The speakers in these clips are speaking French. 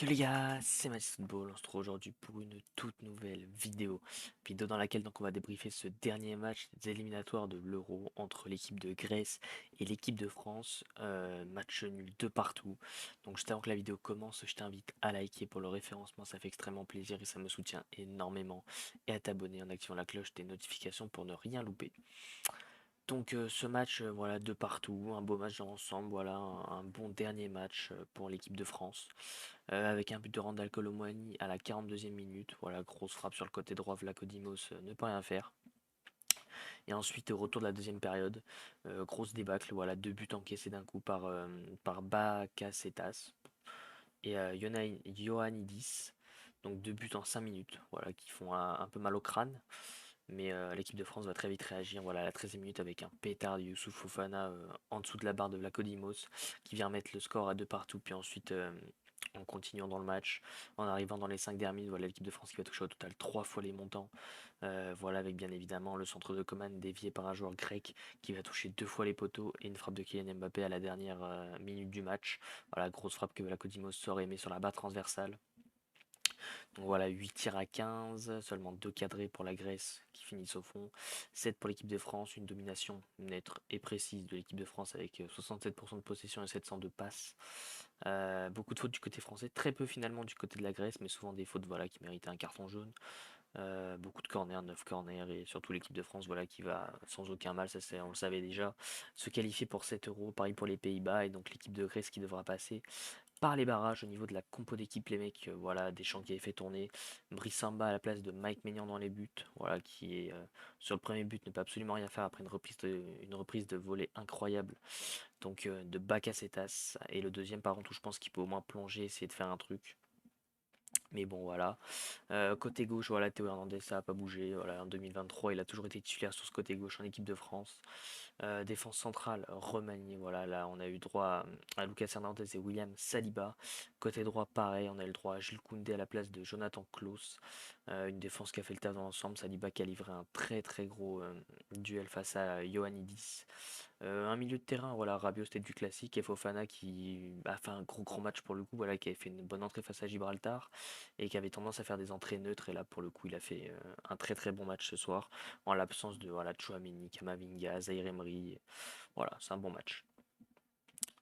Yo les gars, c'est Mathis Football, on se retrouve aujourd'hui pour une toute nouvelle vidéo dans laquelle donc on va débriefer ce dernier match des éliminatoires de l'Euro entre l'équipe de Grèce et l'équipe de France, match nul de partout. Donc juste avant que la vidéo commence, je t'invite à liker pour le référencement, ça fait extrêmement plaisir et ça me soutient énormément, et à t'abonner en activant la cloche des notifications pour ne rien louper. Donc ce match, voilà, de partout, un beau match dans l'ensemble, voilà, un bon dernier match pour l'équipe de France. Avec un but de Randal Kolo Muani à la 42e minute. Voilà, grosse frappe sur le côté droit, Vlachodimos ne peut rien faire. Et ensuite, au retour de la deuxième période, grosse débâcle, voilà, deux buts encaissés d'un coup par Bakasetas et Ioannidis. Donc deux buts en 5 minutes, voilà, qui font un peu mal au crâne. Mais l'équipe de France va très vite réagir, voilà, à la 13e minute avec un pétard de Youssouf Fofana en dessous de la barre de Vlachodimos qui vient mettre le score à deux partout. Puis ensuite, en continuant dans le match, en arrivant dans les 5 dernières minutes, voilà l'équipe de France qui va toucher au total 3 fois les montants. Voilà, avec bien évidemment le centre de Coman dévié par un joueur grec qui va toucher 2 fois les poteaux et une frappe de Kylian Mbappé à la dernière minute du match. Voilà, grosse frappe que Vlachodimos sort et met sur la barre transversale. Donc voilà, 8 tirs à 15, seulement 2 cadrés pour la Grèce qui finissent au fond, 7 pour l'équipe de France, une domination nette et précise de l'équipe de France avec 67% de possession et 702 passes. Beaucoup de fautes du côté français, très peu finalement du côté de la Grèce, mais souvent des fautes voilà, qui méritaient un carton jaune. Beaucoup de corners, 9 corners, et surtout l'équipe de France voilà, qui va sans aucun mal, on le savait déjà, se qualifier pour 7 euros, pareil pour les Pays-Bas, et donc l'équipe de Grèce qui devra passer par les barrages au niveau de la compo d'équipe, les mecs, voilà, Deschamps qui avait fait tourner Brissamba à la place de Mike Maignan dans les buts, voilà, qui est sur le premier but ne peut absolument rien faire après une reprise de volée incroyable, donc de Bakasetas, et le deuxième par contre où je pense qu'il peut au moins plonger, essayer de faire un truc. Mais bon, voilà. Côté gauche, voilà, Théo Hernandez, ça n'a pas bougé. Voilà, en 2023, il a toujours été titulaire sur ce côté gauche en équipe de France. Défense centrale remaniée, voilà, là on a eu droit à Lucas Hernandez et William Saliba. Côté droit, pareil, on a eu le droit à Jules Koundé à la place de Jonathan Klaus. Une défense qui a fait le taf dans l'ensemble. Saliba qui a livré un très très gros duel face à Ioannidis. Un milieu de terrain, voilà, Rabiot c'était du classique, et Fofana qui a fait un gros gros match pour le coup, voilà, qui avait fait une bonne entrée face à Gibraltar et qui avait tendance à faire des entrées neutres, et là pour le coup il a fait un très très bon match ce soir en l'absence de voilà, Chouameni, Kamavinga, Zaïre Emery. Voilà, c'est un bon match.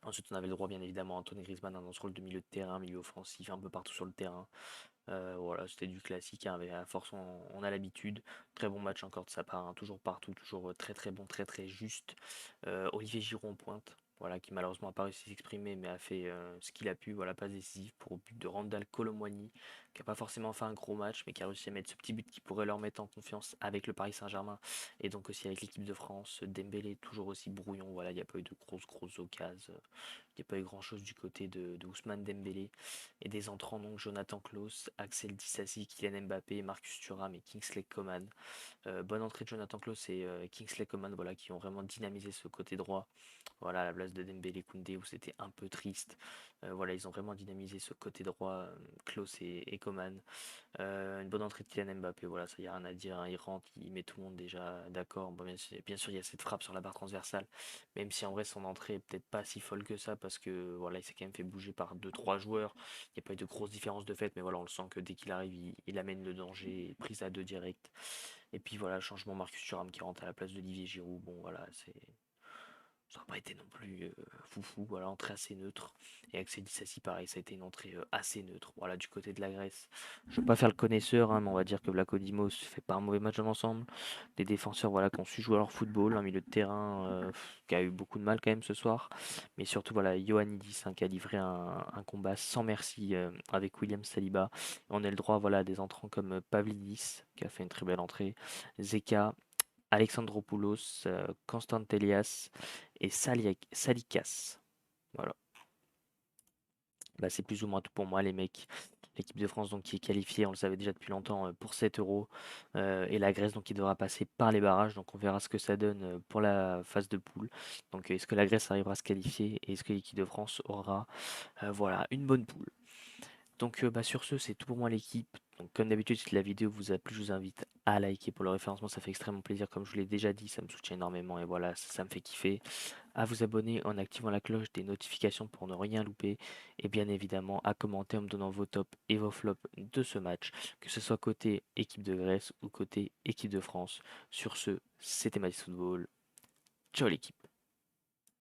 Ensuite, on avait le droit, bien évidemment, à Anthony Griezmann dans ce rôle de milieu de terrain, milieu offensif, un peu partout sur le terrain. Voilà, c'était du classique, hein, avec à force, on a l'habitude. Très bon match encore de sa part, hein, toujours partout, toujours très très bon, très très juste. Olivier Giroud en pointe, voilà, qui malheureusement n'a pas réussi à s'exprimer, mais a fait ce qu'il a pu, voilà, passe décisive pour au but de Randal Kolo Muani, qui n'a pas forcément fait un gros match, mais qui a réussi à mettre ce petit but qui pourrait leur mettre en confiance avec le Paris Saint-Germain, et donc aussi avec l'équipe de France. Dembélé toujours aussi brouillon, voilà, il n'y a pas eu de grosses occasions. Il n'y a pas eu grand-chose du côté de Ousmane Dembélé, et des entrants donc Jonathan Klaus, Axel Disasi, Kylian Mbappé, Marcus Thuram et Kingsley Coman. Bonne entrée de Jonathan Klaus et Kingsley Coman, voilà, qui ont vraiment dynamisé ce côté droit, voilà, à la place de Dembélé Koundé où c'était un peu triste. Voilà, ils ont vraiment dynamisé ce côté droit, Klaus et Coman. Une bonne entrée de Kylian Mbappé, voilà, ça y a rien à dire, hein, il rentre, il met tout le monde déjà d'accord. Bon, bien sûr, il y a cette frappe sur la barre transversale, même si en vrai son entrée est peut-être pas si folle que ça, parce que voilà, il s'est quand même fait bouger par deux trois joueurs. Il n'y a pas eu de grosse différence de fait, mais voilà, on le sent que dès qu'il arrive, il amène le danger, prise à deux direct. Et puis voilà, changement Marcus Thuram qui rentre à la place d'Olivier Giroud. Bon voilà, ça n'a pas été non plus foufou, voilà, entrée assez neutre. Et Axel Disasi, pareil, ça a été une entrée assez neutre. Voilà, du côté de la Grèce. Je ne veux pas faire le connaisseur, hein, mais on va dire que Vlachodimos fait pas un mauvais match dans l'ensemble. Des défenseurs voilà, qui ont su jouer leur football, un milieu de terrain qui a eu beaucoup de mal quand même ce soir. Mais surtout, voilà, Ioannidis, hein, qui a livré un combat sans merci avec William Saliba. On a le droit voilà, à des entrants comme Pavlidis, qui a fait une très belle entrée, Zeka, Alexandropoulos, Constantelias et Salikas. Voilà. Bah, c'est plus ou moins tout pour moi, les mecs. L'équipe de France donc, qui est qualifiée, on le savait déjà depuis longtemps, pour 7 euros. Et la Grèce donc, qui devra passer par les barrages. Donc on verra ce que ça donne pour la phase de poule. Donc est-ce que la Grèce arrivera à se qualifier et est-ce que l'équipe de France aura voilà, une bonne poule. Donc bah, sur ce, c'est tout pour moi l'équipe. Donc comme d'habitude, si la vidéo vous a plu, je vous invite à liker pour le référencement, ça fait extrêmement plaisir. Comme je vous l'ai déjà dit, ça me soutient énormément et voilà, ça me fait kiffer. À vous abonner en activant la cloche des notifications pour ne rien louper. Et bien évidemment, à commenter en me donnant vos tops et vos flops de ce match, que ce soit côté équipe de Grèce ou côté équipe de France. Sur ce, c'était Match Football. Ciao l'équipe.